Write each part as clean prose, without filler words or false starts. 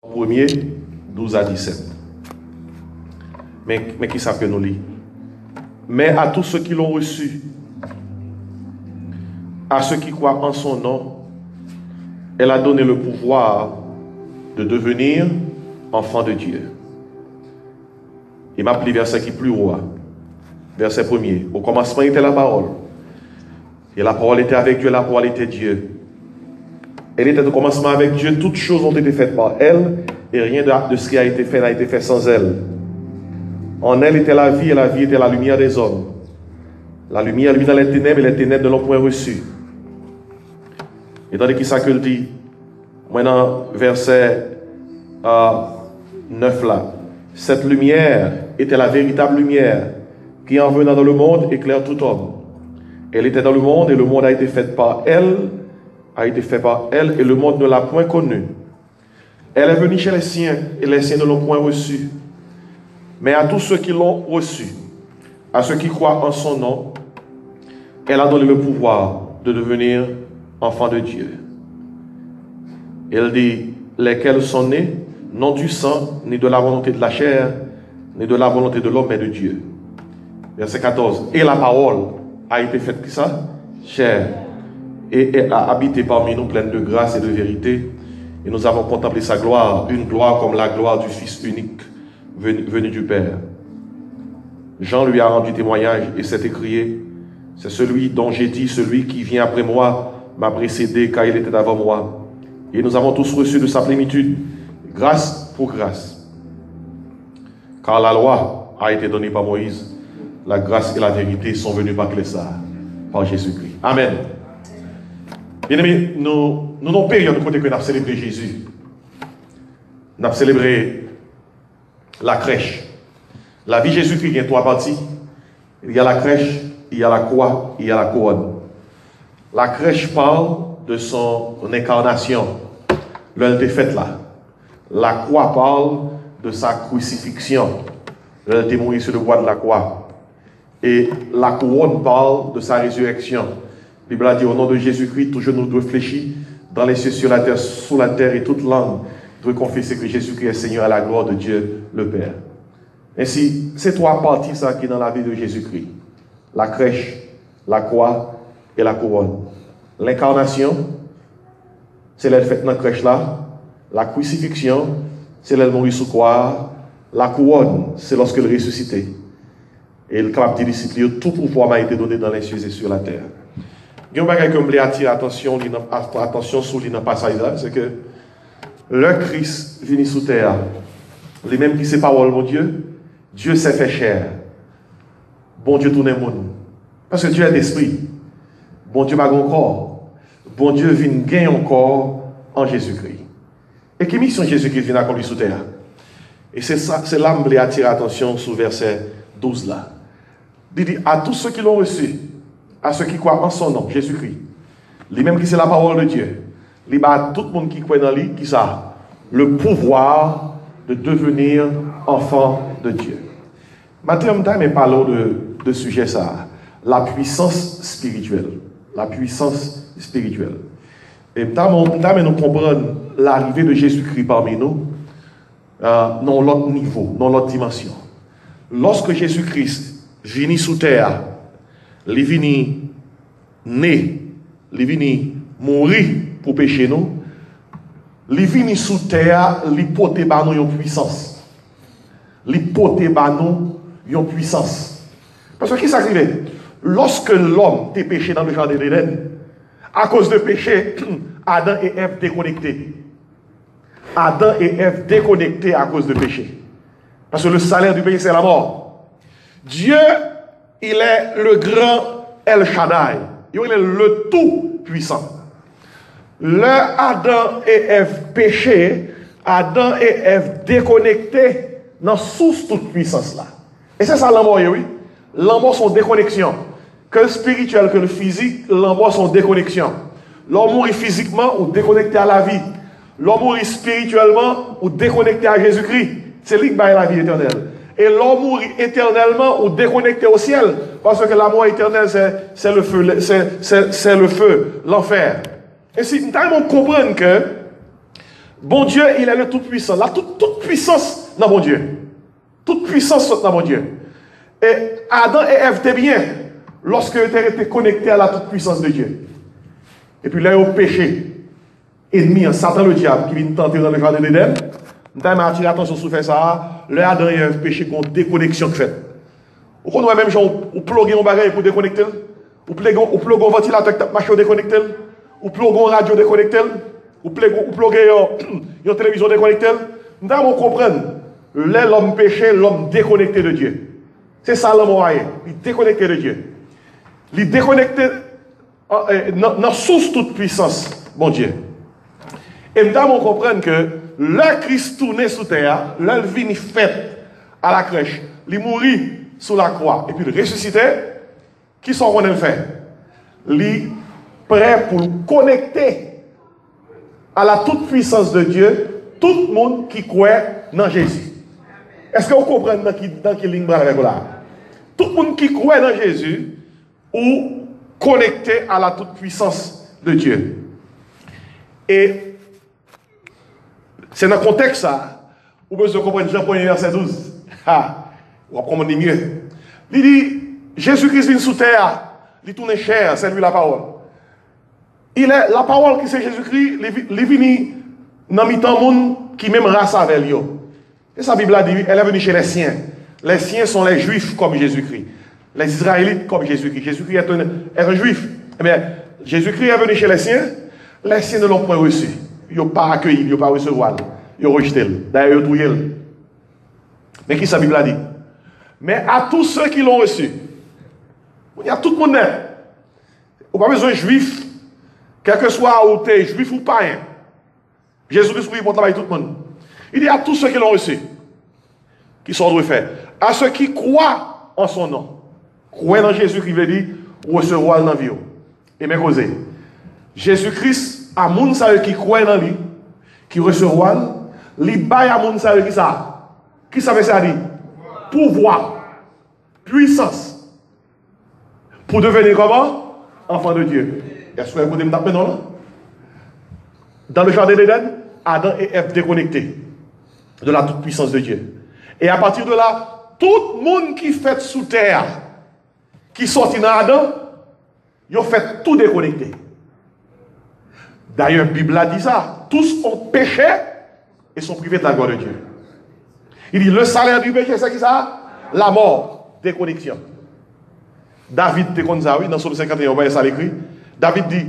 1er, 12 à 17. Mais qui savent que nous lisons? Mais à tous ceux qui l'ont reçu, à ceux qui croient en son nom, elle a donné le pouvoir de devenir enfants de Dieu. Il m'a appelé verset qui plus haut. Verset 1er. Au commencement était la parole. Et la parole était avec Dieu, la parole était Dieu. Elle était au commencement avec Dieu, toutes choses ont été faites par elle, et rien de ce qui a été fait n'a été fait sans elle. En elle était la vie, et la vie était la lumière des hommes. La lumière lui dans les ténèbres, et les ténèbres ne l'ont point reçue. Et tandis qu'il ça que le dit, maintenant, verset 9 là, cette lumière était la véritable lumière qui en venant dans le monde éclaire tout homme. Elle était dans le monde et le monde a été fait par elle, et le monde ne l'a point connue. Elle est venue chez les siens et les siens ne l'ont point reçue. Mais à tous ceux qui l'ont reçue, à ceux qui croient en son nom, elle a donné le pouvoir de devenir enfants de Dieu. Elle dit, lesquels sont nés, non du sang, ni de la volonté de la chair, ni de la volonté de l'homme, mais de Dieu. Verset 14. Et la parole a été faite, qui ça? Chair. Et elle a habité parmi nous, pleine de grâce et de vérité. Et nous avons contemplé sa gloire, une gloire comme la gloire du Fils unique, venu du Père. Jean lui a rendu témoignage et s'est écrié, c'est celui dont j'ai dit, celui qui vient après moi m'a précédé, car il était avant moi. Et nous avons tous reçu de sa plénitude, grâce pour grâce. Car la loi a été donnée par Moïse, la grâce et la vérité sont venues par Clésar, par Jésus-Christ. Amen. Bien-aimés, nous n'avons pas période de côté que nous avons célébré Jésus. Nous avons célébré la crèche. La vie de Jésus-Christ, il y a trois parties. Il y a la crèche, il y a la croix, il y a la couronne. La crèche parle de son incarnation. Elle était faite là. La croix parle de sa crucifixion. Elle était morte sur le bois de la croix. Et la couronne parle de sa résurrection. La Bible a dit au nom de Jésus-Christ, tout genou doit fléchir dans les cieux, sur la terre, sous la terre, et toute langue doit confesser que Jésus-Christ est Seigneur à la gloire de Dieu le Père. Ainsi, ces trois parties ça qui est dans la vie de Jésus-Christ. La crèche, la croix et la couronne. L'incarnation, c'est elle faite dans la crèche là. La crucifixion, c'est elle mourir sous croix. La couronne, c'est lorsque elle ressuscité. Et le capable de discipline, tout pouvoir m'a été donné dans les cieux et sur la terre. Il y a un bagage que je voulais attirer attention sur le passage là, c'est que le Christ venu sous terre, les mêmes qui c'est parole, mon Dieu, Dieu s'est fait chair. Bon Dieu tourne le monde. Parce que Dieu est d'esprit. Bon Dieu n'a pas encore. Bon Dieu vient gagner encore en Jésus-Christ. Et quelle mission Jésus-Christ vient accomplir sous terre? Et c'est là que je voulais attirer attention sur verset 12 là. Il dit à tous ceux qui l'ont reçu, à ceux qui croient en son nom, Jésus-Christ, les mêmes qui c'est la parole de Dieu, il dit à tout le monde qui croit dans lui, qui ça? Le pouvoir de devenir enfant de Dieu. Maintenant, je parlons de sujet ça, la puissance spirituelle. La puissance spirituelle. Et nous comprendre l'arrivée de Jésus-Christ parmi nous dans l'autre niveau, dans l'autre dimension. Lorsque Jésus-Christ vient sous terre, il vient né, il vient mourir pour pécher nous, il vient sous terre, il porte nous une puissance. Il porte nous une puissance. Parce que qui s'arrive? Lorsque l'homme est péché dans le jardin d'Éden, à cause de péché, Adam et Ève déconnectés. Adam et Ève déconnectés à cause de péché. Parce que le salaire du péché, c'est la mort. Dieu, il est le grand El Shaddai. Il est le tout puissant. Le Adam et Ève péché, Adam et Ève déconnectés dans sous toute puissance là. Et c'est ça l'amour, oui. L'amour, son déconnexion. Que le spirituel, que le physique, l'amour, son déconnexion. L'homme mourit physiquement ou déconnecté à la vie. L'homme mourit spirituellement ou déconnecté à Jésus-Christ. C'est lui qui baille la vie éternelle. Et l'homme mourit éternellement ou déconnecté au ciel. Parce que l'amour éternel, c'est le feu, c'est le feu, l'enfer. Et si nous comprendre que Bon Dieu, il est le tout-puissant. La toute puissance dans mon Dieu. Toute puissance dans mon Dieu. Et Adam et Ève étaient bien lorsque ils étaient connectés à la toute puissance de Dieu. Et puis là, ils ont péché. Ennemi, Satan le diable, qui vient tenter dans le jardin d'Éden. Nous avons attiré l'attention sur ça. Le Adam et Ève péché contre déconnexion que fait. Ou qu'on a même gens, ou plugger un bagage pour déconnecter. Ou plugger un ventilateur qui marche déconnecter. Ou plugger un radio déconnecter. Ou plugger une télévision déconnectée. Nous devons comprendre. L'homme péché, l'homme déconnecté de Dieu. C'est ça l'homme moyen. Il est déconnecté de Dieu. Il est déconnecté dans la source toute puissance, mon Dieu. Et nous devons comprendre que le Christ tourné sous terre, le vini fait à la crèche, il mourit sous la croix, et puis il ressuscité, qui sont qu'on fait? Il est prêt pour connecter à la toute puissance de Dieu, tout le monde qui croit dans Jésus. Est-ce que vous comprenez dans quelle ligne avec là? Tout le monde qui croit dans Jésus ou connecté à la toute puissance de Dieu. Et c'est dans le contexte ça, où vous comprenez Jean 1er verset 12. Vous comprenez mieux. Il dit, Jésus-Christ vient sous terre, il tourne chair, c'est lui la parole. Il est la parole qui c'est Jésus-Christ, il vient dans mi-temps monde qui même race avec lui. Et sa Bible a dit, elle est venue chez les siens. Les siens sont les juifs comme Jésus-Christ. Les Israélites comme Jésus-Christ. Jésus-Christ est un juif. Eh bien, Jésus-Christ est venu chez les siens ne l'ont pas reçu. Ils n'ont pas accueilli, ils n'ont pas recevoir. Ils ont rejeté. D'ailleurs, ils ont touillé. Mais qui sa Bible a dit? Mais à tous ceux qui l'ont reçu, il y a tout le monde. On n'a pas besoin de juif, quel que soit où tu es, juif ou païen. Jésus-Christ pour travailler tout le monde. Il dit à tous ceux qui l'ont reçu, qui sont de faire, à ceux qui croient en son nom, croient dans Jésus qui veut dire recevoir dans la vie. Et mes causes. Jésus-Christ, à moun sa qui croient dans lui, qui recevoir, li bail à moun sa qui ça. Qui ça veut ça dire? Pouvoir, puissance. Pour devenir comment? Enfant de Dieu. Est-ce que vous écoutez maintenant? Dans le jardin d'Éden, Adam et Ève déconnectés de la toute-puissance de Dieu. Et à partir de là, tout le monde qui fait sous terre, qui sortit dans Adam, ils ont fait tout déconnecté. D'ailleurs, la Bible a dit ça. Tous ont péché et sont privés de la gloire de Dieu. Il dit, le salaire du péché, c'est qui ça? La mort, déconnexion. David, t'es comme ça, oui, dans Psaume 51, on voit ça l'écrit. David dit,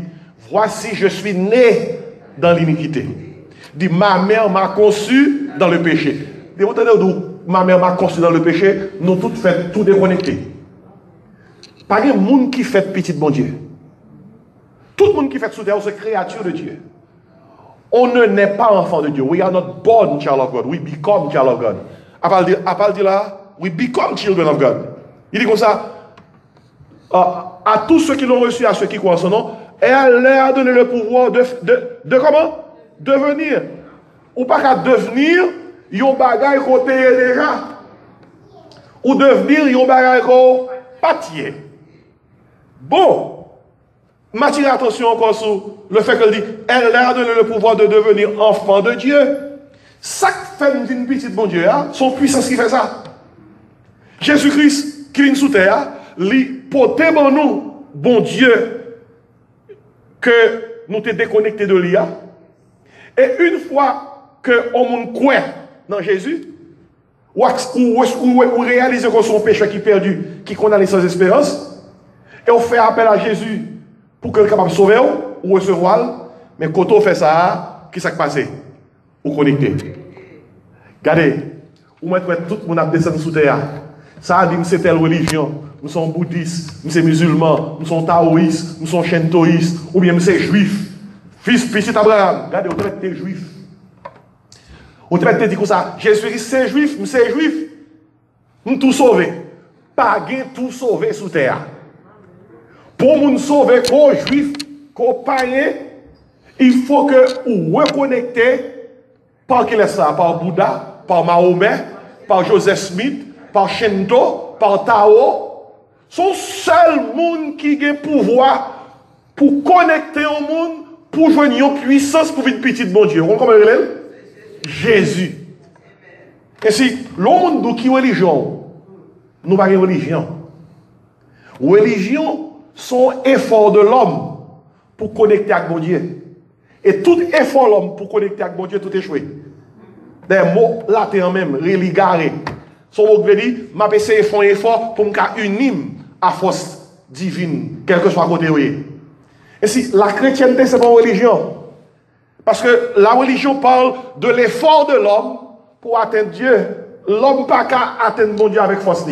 voici, je suis né dans l'iniquité. Dit, ma mère m'a conçu dans le péché. Vous entendez d'où ma mère m'a conçu dans le péché, nous tous fait tout déconnecté. Pas de monde qui fait petit bon Dieu. Tout le monde qui fait sous terre, c'est créature de Dieu. On ne naît pas enfant de Dieu. We are not born child of God. We become child of God. À part dire là, we become children of God. Il dit comme ça, à tous ceux qui l'ont reçu, à ceux qui croient en son nom, et elle leur a donné le pouvoir de comment? Devenir. Ou pas qu'à devenir, yon bagay côté déjà. Ou devenir, yon bagay côté pâtier. Bon, m'attire attention encore sur le fait qu'elle dit, elle leur a donné le pouvoir de devenir enfant de Dieu. Ça fait une petite bon Dieu, hein? Son puissance qui fait ça. Jésus-Christ, qui vient sous terre, lui porter bon nous, bon Dieu, que nous t'es déconnectés de l'IA. Et une fois que on croit dans Jésus, ou réaliser que son péché qui est perdu, qui condamne sans espérance, et on fait appel à Jésus pour qu'il soit capable de sauver ou recevoir, mais quand on fait ça, qu'est-ce qui s'est passé? Ou connecté. Regardez, ou maintenant tout le monde a descendu sous terre. Ça a dit que c'est telle religion. Nous sommes bouddhistes, nous sommes musulmans, nous sommes taoïstes, nous sommes shintoïstes, ou bien nous sommes juifs. Fils, petit Abraham, regardez, on traite des juifs. On traite de dire comme ça, Jésus-Christ c'est juif, nous sommes juifs. Nous tout sauver. Pas gain tout sauver sous terre. Pour nous sauver, qu'aux juifs, qu'aux païens, il faut que vous reconnectez par qui est ça, par Bouddha, par Mahomet, par Joseph Smith, par Shinto, par Tao. Son seul monde qui a pouvoir pour connecter au monde, pour joindre une puissance pour une petite bon Dieu. Vous comprenez? Jésus. Et si l'homme nous qui religion, nous pas religion. Religion sont efforts de l'homme pour connecter avec mon Dieu. Et tout effort de l'homme pour connecter avec mon Dieu, tout échoué. Des mots latins même, religaré. Son mot veut dire, m'a essayé faire un effort pour me unir à force divine, quel que soit côté où. Et si la chrétienté, c'est pas une religion. Parce que la religion parle de l'effort de l'homme pour atteindre Dieu. L'homme pas qu'à atteindre mon Dieu avec force.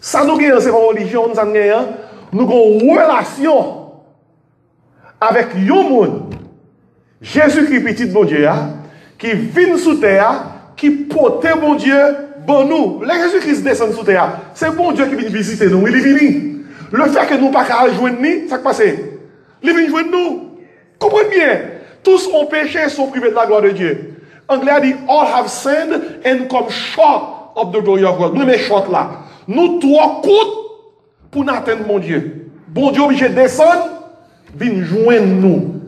Ça nous gagne, c'est pas une religion, nous avons une relation avec un monde. Jésus-Christ, petit bon Dieu, qui vient sous terre, qui porte mon Dieu, bon nous. Le Jésus-Christ descend sous terre. C'est bon Dieu qui vient visiter nous. Il est venu. Le fait que nous ne pas qu'à joindre nous, ça qui passe. Il vient joindre nous. Comprenez bien. Tous ont péché, sont privés de la gloire de Dieu. Anglais a dit, all have sinned and come short of the glory of God. Nous, mais short là. Nous, trois coûtes pour n'atteindre mon Dieu. Bon Dieu obligé de descendre, vient joindre nous.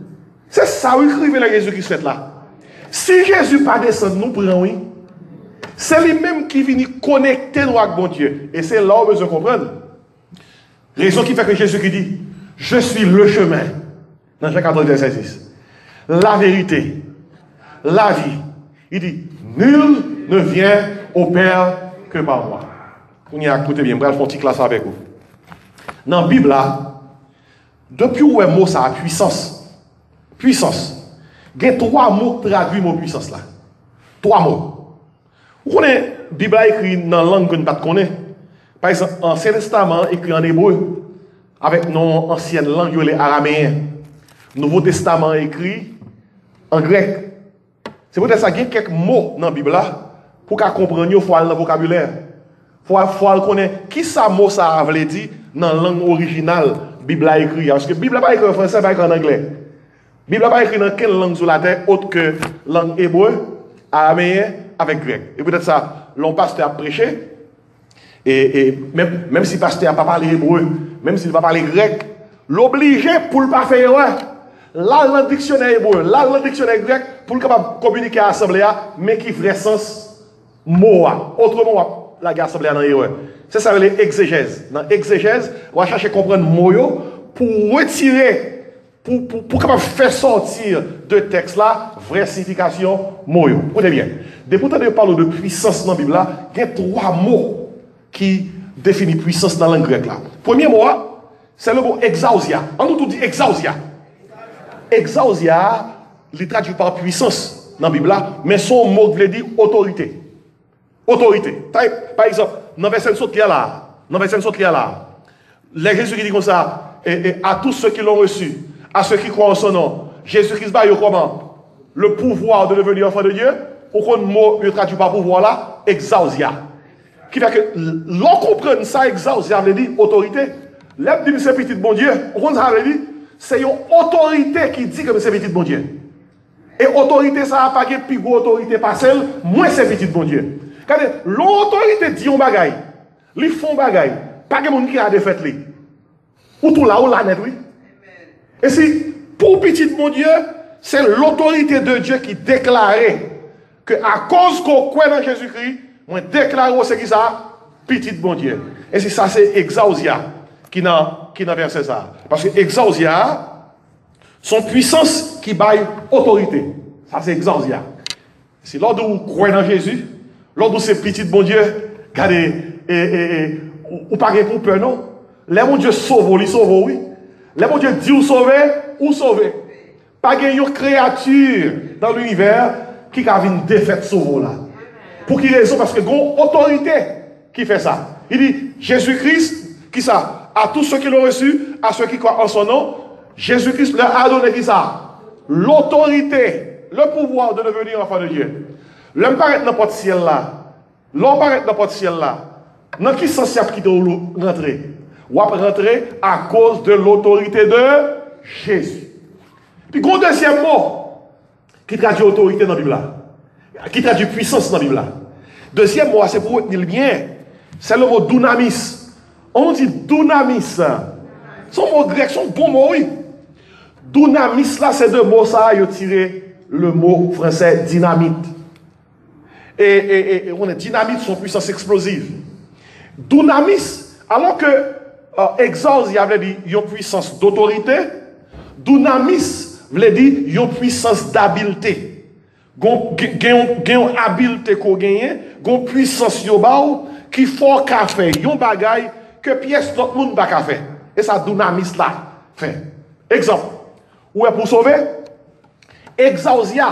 C'est ça où écrivait le Jésus-Christ fait là. Si Jésus pas descendre, nous prenons, oui. C'est lui-même qui vient connecter nous avec mon Dieu. Et c'est là où on besoin de comprendre. Raison qui fait que Jésus qui dit, je suis le chemin. Dans Jean 14, verset 6. La vérité, la vie. Il dit, nul ne vient au Père que par moi. Vous y écoutez bien, je vais faire une petite classe avec vous. Dans la Bible, là, depuis où est mot ça a puissance. Puissance. Il y a 3 mots qui traduisent mot puissance là. 3 mots. Vous connaissez, la Bible est écrite dans la langue que nous ne connaissons pas. Par exemple, l'Ancien Testament écrit en hébreu, avec nos anciennes langues, les araméens. Nouveau Testament écrit en grec. C'est peut-être ça qu'il y a quelques mots dans la Bible là, pour qu'on comprenne, il faut aller dans le vocabulaire. Il faut connaître qui ça mot ça veut dire dans la langue originale, la Bible a écrit. Parce que la Bible n'a pas écrit en français, pas écrit en anglais. La Bible n'a pas écrit dans quelle langue sur la terre autre que la langue hébreu, araméen, avec grec. Et peut-être ça, l'on pasteur a prêché, et même si le pasteur n'a pas parlé hébreu, même s'il ne va pas parler grec, l'obligé pour ne pas faire erreur. Là, le dictionnaire hébreu, là, le dictionnaire grec, pour le capable communiquer à l'assemblée, mais qui vrai sens mot. Autrement, la assemblée dans l'erreur. C'est ça, l'exégèse. Dans l'exégèse, on va chercher à comprendre mot pour retirer, pour capable faire sortir de texte là, vraie signification mot. Écoutez bien. Depuis que nous parlons de puissance dans la Bible, là, il y a 3 mots qui définissent puissance dans la langue grecque là. Premier mot, c'est le mot exousia. On nous tout dit exousia. Exousia, il traduit par puissance dans la Bible, mais son mot veut dire autorité. Autorité. Par exemple, dans le verset là, les Jésus qui dit comme ça, et à tous ceux qui l'ont reçu, à ceux qui croient en son nom, Jésus-Christ va comment? Le pouvoir de devenir enfant de Dieu, pourquoi le mot traduit par pouvoir là? Exousia. Qui fait que l'on comprenne ça, exousia veut dire autorité. L'homme dit c'est petit bon Dieu, on ça veut dire c'est une autorité qui dit que c'est petit bon Dieu. Et autorité, ça n'a pas de plus grosse autorité par celle, moins c'est petit bon Dieu. Regardez, l'autorité dit un bagaille, ils font bagaille, pas de monde qui a défait lui. Ou tout là, ou là net, oui. Et si, pour petit bon Dieu, c'est l'autorité de Dieu qui déclarait que à cause qu'on croit dans Jésus-Christ, moi déclare c'est qui ça? Petit bon Dieu. Et si ça, c'est exousia qui n'a versé ça. Parce que exousia, son puissance qui baille autorité. Ça, c'est exousia. Si lors où vous croyez dans Jésus, lors où c'est petit bon Dieu, regardez, ou pas pour peur, non? Les mon Dieu sauve, il sauve, oui. Les mon Dieu dit ou sauver, ou sauver. Pas une créature dans l'univers qui a une défaite sauve là. Pour qui raison? Parce que une autorité qui fait ça. Il dit, Jésus-Christ, qui ça? À tous ceux qui l'ont reçu, à ceux qui croient en son nom, Jésus-Christ leur a donné qui ça? L'autorité, le pouvoir de devenir enfant de Dieu. L'homme paraît dans n'importe ciel là. L'homme paraît dans n'importe ciel là. Dans qui sens y a qui doit rentrer? Ou à rentrer à cause de l'autorité de Jésus. Puis, il y a un deuxième mot qui traduit autorité dans la Bible là. Qui traduit puissance dans la Bible là. Deuxième mot, c'est pour retenir le bien. C'est le mot dunamis. On dit dunamis. Son mot grec, son bon mot, oui. Dunamis, là, c'est 2 mots, ça, ils tiré le mot français dynamite. Et on est dynamite, son puissance explosive. Dunamis, alors que exause, il avait dit une puissance d'autorité, dunamis veut dire une puissance d'habileté. Une habileté qu'on gagne, une puissance qui faut qu'à faire, un bagay que pièce tout le monde pas qu'à faire. Et ça dunamis là fait. Exemple, où est pour sauver? Exausia,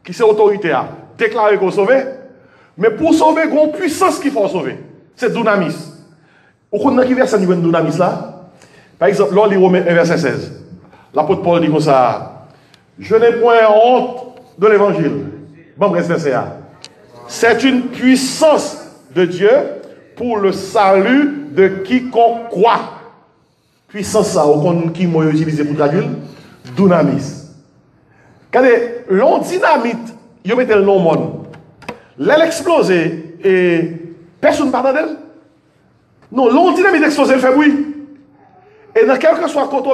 qui c'est autorité a déclaré qu'on sauver, mais pour sauver, il y a une puissance qu'il faut sauver. C'est dunamis. Vous connaissez qui verset niveau dunamis là? Par exemple, là, on lit verset 16. L'apôtre Paul dit comme ça: je n'ai point honte de l'évangile. Bon, reste verset là. C'est une puissance de Dieu pour le salut de quiconque croit. Puissance ça, qui m'a utilisé pour traduire? Dunamis. Regardez, l'on dynamite, il mettait le nom monde. L'elle explosé et personne ne parle d'elle. Non, l'on dynamite explosé, elle fait bruit. Et dans quel que soit le côté,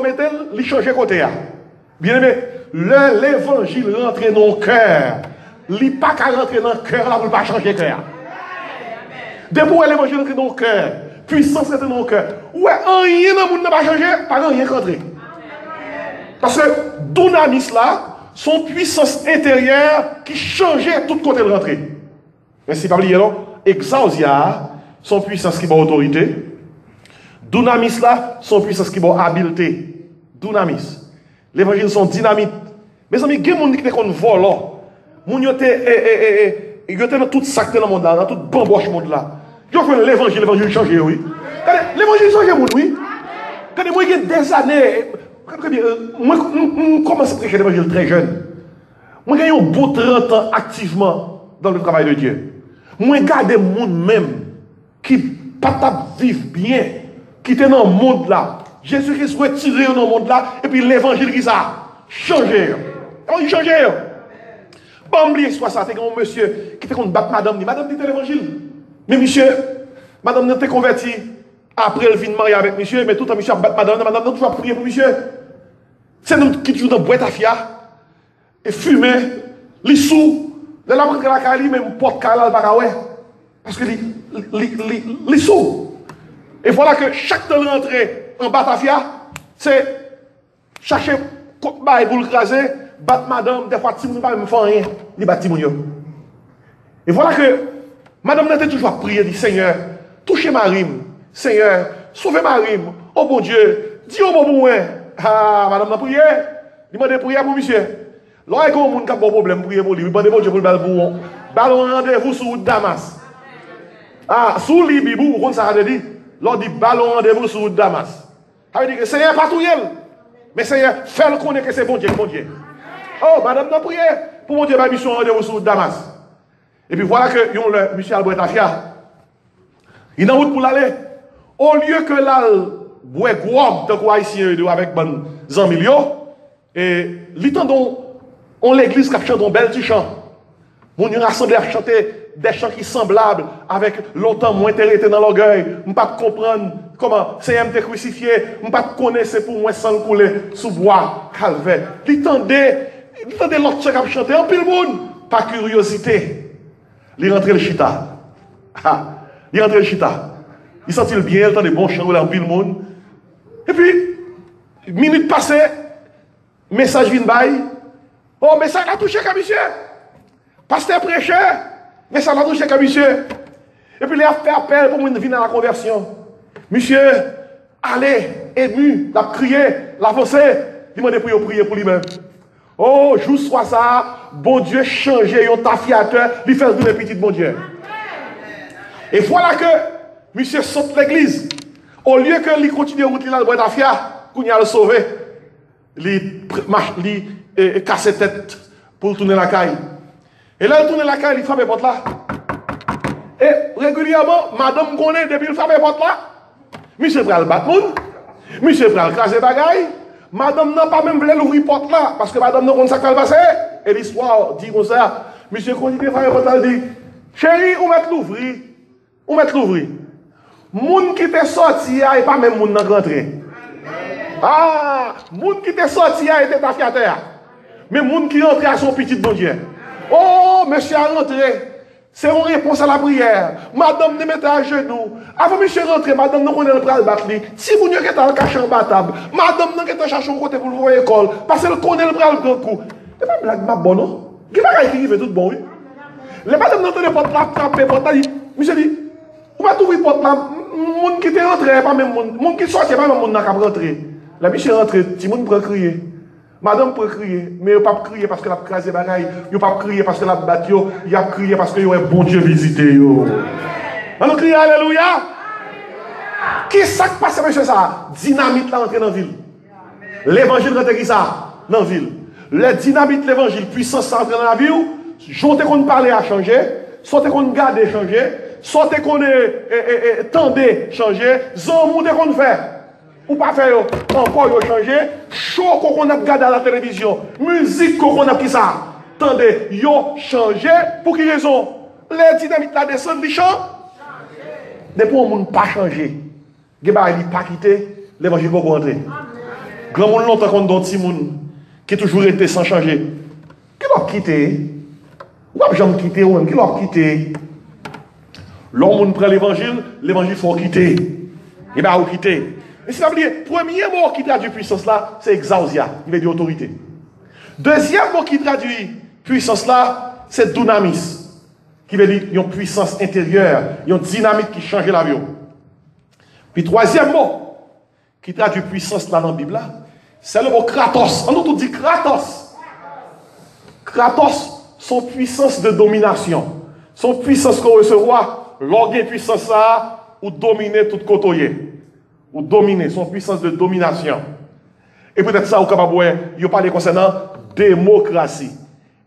il change de côté. Bien aimé, l'évangile rentre dans le cœur. Il n'est pas qu'à rentrer dans le cœur là pour ne pas changer le cœur. Depuis où l'évangile rentre dans le cœur, puissance rentre dans le cœur. Ouais, rien dans le monde n'a pas changé, pas rien rentré. Parce que dunamis là, son puissance intérieure qui changeait tout côté de rentrée. Mais si pas oublier non, exausia, son puissance qui va autorité. Dunamis là, son puissance qui va habileté. Dunamis. L'évangile sont dynamite. Mes amis, il y a des gens qui sont volants. Ils sont dans tout sac dans le monde là, dans tout bamboche monde là. Ils ont fait l'évangile changé, oui. L'évangile change, oui. Quand moi, il y a des années, moi, je commence à prêcher l'évangile très jeune. Moi, j'ai un beau 30 ans activement dans le travail de Dieu. Moi, je garde des gens même qui ne peuvent pas vivre bien, qui étaient dans le monde là. Jésus-Christ retiré dans le monde là, et puis l'évangile qui a changé. Il a changé. Pas oublier soit ça, c'est un monsieur qui fait qu'on bat madame, madame dit l'évangile. Mais monsieur, madame n'a été convertie après le fin de mariage avec monsieur, mais tout le temps monsieur a battu madame n'a toujours prié pour monsieur. C'est nous qui toujours dans boîte à fia et fumer, les sous, de la la cali même porte cala pas ouais parce que les sous. Et voilà que chaque temps rentrer en batafia, c'est chercher bail pour le craser, battre madame, des fois ti moun pas me faire rien, li battre moun yo. Et voilà que madame n'a toujours prié, dit Seigneur, touchez ma rime, Seigneur, sauvez ma rime. Oh bon Dieu, dis au bon moi. Ah, madame n'a prié. Il m'a prié pour monsieur. Là, il y a un monde qui a un problème, prier pour lui. Il m'a dit, bon Dieu, pour le ballon. Ballon rendez-vous sur Damas. Ah, sous l'Ibibou, vous ça a dit. Là, dit ballon rendez-vous sur Damas. Ça veut dire que Seigneur pas tout yel. Mais Seigneur, fais-le connaître que c'est bon Dieu, bon Dieu. Oh, madame n'a prié pour mon Dieu, ma mission rendez-vous sur Damas. Et puis voilà que le monsieur Albert Afia, il est en route pour l'aller. Au lieu que là, boire gros de quoi ici avec bon Zamilio, et l'étendon, on l'église qui chante un bel petit chant. Mon Dieu rassemblé à chanter des chants qui sont semblables avec longtemps moins été dans l'orgueil. Je ne pas comprendre comment c'est me crucifié. Je ne pas connaître pour moi sans couler sous bois calvaire. L'étendait l'autre qui a chanté en pile monde par curiosité. Il rentre le chita. Il rentre le chita. Il sentit bien, il entend des bons chants dans le monde. Et puis, minute passée, message vient bail. Oh, mais ça a touché comme monsieur. Pasteur prêcheur, mais ça a touché comme monsieur. Et puis, il a fait appel pour venir à la conversion. Monsieur, allez, ému, l'a crié, l'a avancé. Il m'a demandé pour prier pour lui-même. Oh, jour soit ça, bon Dieu changer un tafiateur, lui fait le petit bon Dieu. Et voilà que monsieur saute l'église. Au lieu que lui continue à route dans le bois d'Afia, qu'on y a le sauvé, lui casse tête pour tourner la caille. Et là, il tourne la caille, il frappe les portes là. Et régulièrement, madame connaît depuis il frappe les portes là. Monsieur prend le battre, monsieur prend le craser bagaille. Madame n'a pas même voulu l'ouvrir la porte là, parce que madame n'a pas ça qui va passer. Et l'histoire dit comme ça. Monsieur continue à faire la porte là, dit, chérie, on va l'ouvrir. On va l'ouvrir. Moun qui t'est sorti, et pas même moun qui rentré. Ah, moun qui t'est sorti, était affiateur. Mais les gens qui rentrent à son petit bon Dieu. Oh, monsieur a rentré. C'est une réponse à la prière. Madame ne mette à genoux. Avant monsieur rentrer, madame ne connaît pas le battre. Si vous n'avez pas caché en battable, madame n'a pas cherché un côté pour voir l'école. Parce qu'elle connaît le bras le grand coup. C'est pas blague, ma bonne, non? Il n'y a pas qui fait tout bon, oui. Les madames n'entendent pas de la frapper, porte là. Monsieur dit, vous va trouver porte là. Moun qui est rentré, pas même moun qui sorti, pas même moun n'a qu'à rentrer. La monsieur est rentré, tout le monde peut crier. Madame peut crier, mais il ne peut pas crier parce qu'elle a crasé bagaille, il ne peut pas crier parce qu'elle a battu, il a crié parce qu'il y a un bon Dieu visité. On crie Alléluia. Qui ça qui passe, monsieur ça? Dynamite là entrée dans la ville. L'évangile rentre qui ça? Dans la ville. Le dynamite, l'évangile, puissance ça entre dans la ville, j'entends qu'on parle à changer, soit qu'on garde changer, soit qu'on tendait changer, zomou qu'on fait. Ou pas faire encore changer, show qu'on a regardé à la télévision, musique qu'on a pris ça. Attendez, yo changé, pour quelle raison? Les dynamites la descendent, ils changent. Depuis on ne pas changé, il pas quitté, l'évangile va rentrer. Grand monde longtemps qu'on donne petit monde qui toujours été sans changer. Qui l'a quitté? Ou pas jamais quitté ou même qui l'a quitté? L'homme prend l'évangile faut quitter. Il va quitter. Et si vous voulez, le premier mot qui traduit puissance là, c'est exausia, il veut dire autorité. Deuxième mot qui traduit puissance là, c'est dunamis, qui veut dire une puissance intérieure, une dynamique qui change la vie. Puis troisième mot qui traduit puissance là dans la Bible, c'est le mot kratos. On nous tout dit kratos. Kratos, son puissance de domination, son puissance qu'on recevra, l'orgueil puissance ça, ou dominer tout côté. Ou dominer, son puissance de domination. Et peut-être ça, vous capable de parler concernant démocratie.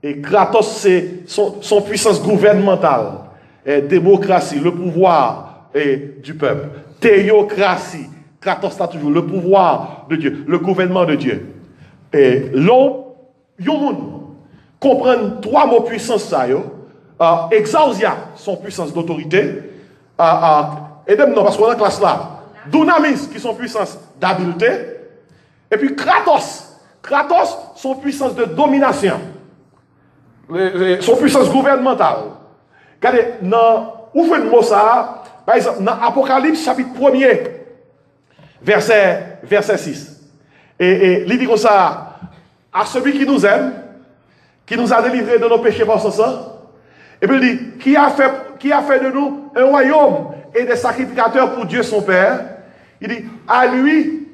Et Kratos, c'est son puissance gouvernementale. Et démocratie, le pouvoir du peuple. Théocratie, Kratos a toujours le pouvoir de Dieu, le gouvernement de Dieu. Et l'homme, comprendre trois mots puissance ça, exausia, son puissance d'autorité. Et même non, parce qu'on a une classe là. Dunamis, qui sont puissance d'habileté. Et puis Kratos. Kratos, son puissance de domination. Son puissance gouvernementale. Regardez, où fait le mot ça? Par exemple, dans Apocalypse, chapitre 1er, verset 6. Et il dit comme ça, à celui qui nous aime, qui nous a délivrés de nos péchés par son sang. Et puis il dit, qui a fait de nous un royaume et des sacrificateurs pour Dieu son Père. Il dit, à lui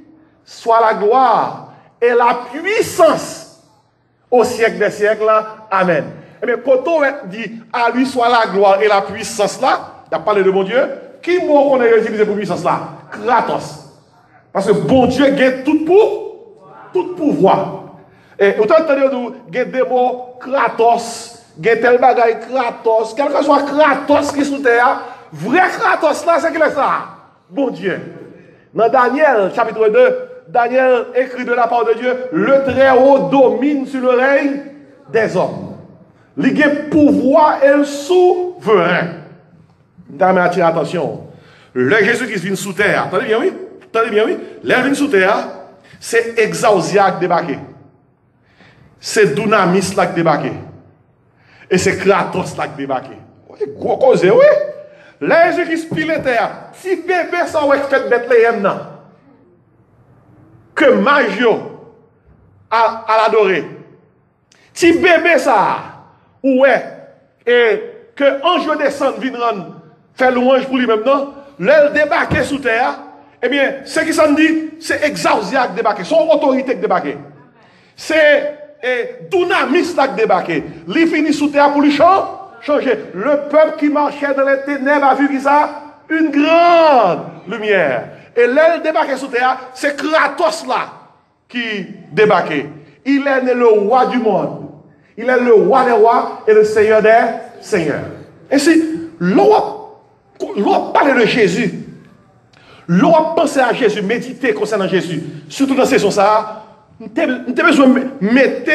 soit la gloire et la puissance au siècle des siècles. Amen. Et bien, quand on dit, à lui soit la gloire et la puissance là, il a parlé de mon Dieu, qui mot qu'on a utilisé pour puissance là? Kratos. Parce que bon Dieu gagne tout pouvoir. Et autant entendre gagne des mots Kratos, gagne tel bagaille Kratos, quel que soit Kratos qui est sous terre, vrai Kratos là, c'est qu'il est ça. Bon Dieu. Dans Daniel, chapitre 2, Daniel écrit de la part de Dieu, le Très-Haut domine sur le règne des hommes. Il a pouvoir et le souverain. Dame, attirez attention. Le Jésus-Christ vient sous terre. Attendez bien, oui? Attendez bien, oui? L'air vient sous terre, c'est exausia qui débarqué. C'est Dunamis qui débarqué. Et c'est Kratos qui débarqué. C'est gros cause, oui? Là, Jésus-Christ pile terre. Si bébé ça ouais fait Bethléem non. Que Magio à l'adorer. Si bébé ça ouais et que ange descend vient rendre faire louange pour lui-même non, là débarquer sous terre, eh bien, ce qui s'en dit, c'est exausia qui débarqué, son autorité qui débarqué. C'est Dunamis qui débarqué. Il finit sous terre pour lui changer. Le peuple qui marchait dans les ténèbres a vu qui ça? Une grande lumière. Et là, il débarquait sous terre, c'est Kratos là qui débarquait. Il est né le roi du monde. Il est le roi des rois et le seigneur des seigneurs. Et si l'on parle de Jésus, l'on pense à Jésus, méditer concernant Jésus, surtout dans ces saisons ça, nous avons besoin de mettre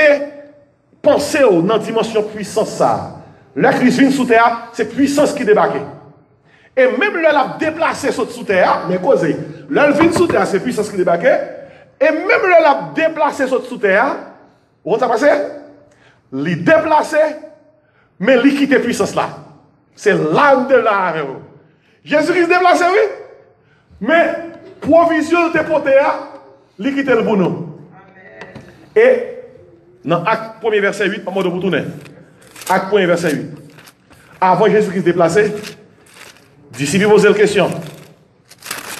penser dans la dimension puissance ça. La crise vient sous terre, c'est puissance qui débarque. Et même là, la déplacé sous terre, mais causé. Là, vient sous terre, c'est puissance qui débarque. Et même là, la déplacé sous terre, vous savez ça passé? les déplacer, mais les quitter puissance là. C'est l'âme de l'âme. Jésus-Christ déplacé, oui. Mais provision de porté, les quitter le bout. Et dans Acte 1er verset 8, en mode de tourner. Acte 1er verset 8. Avant Jésus-Christ déplacé, disciples posent la question.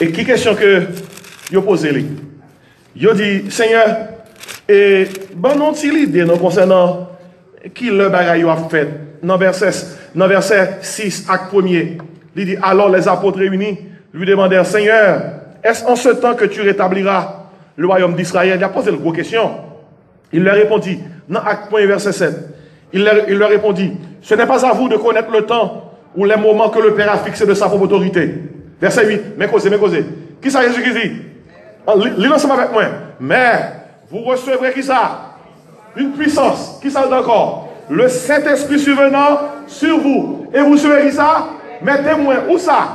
Et qui question que vous posez? Vous dit, Seigneur, et bon, non, si l'idée concernant qui le bagaille a fait. Dans verset 6, acte 1er, il dit, alors les apôtres réunis lui demandèrent, Seigneur, est-ce en ce temps que tu rétabliras le royaume d'Israël? Il a posé une grosse question. Il leur répondit, dans acte 1, verset 7, il leur répondit, ce n'est pas à vous de connaître le temps ou les moments que le Père a fixé de sa propre autorité. Verset 8, mais causez. Qui ça Jésus qui dit? Lisez ensemble avec moi. Mais vous recevrez qui ça? Une puissance. Qui ça encore? Le Saint-Esprit survenant sur vous. Et vous serez qui ça? Mes témoins. Où ça?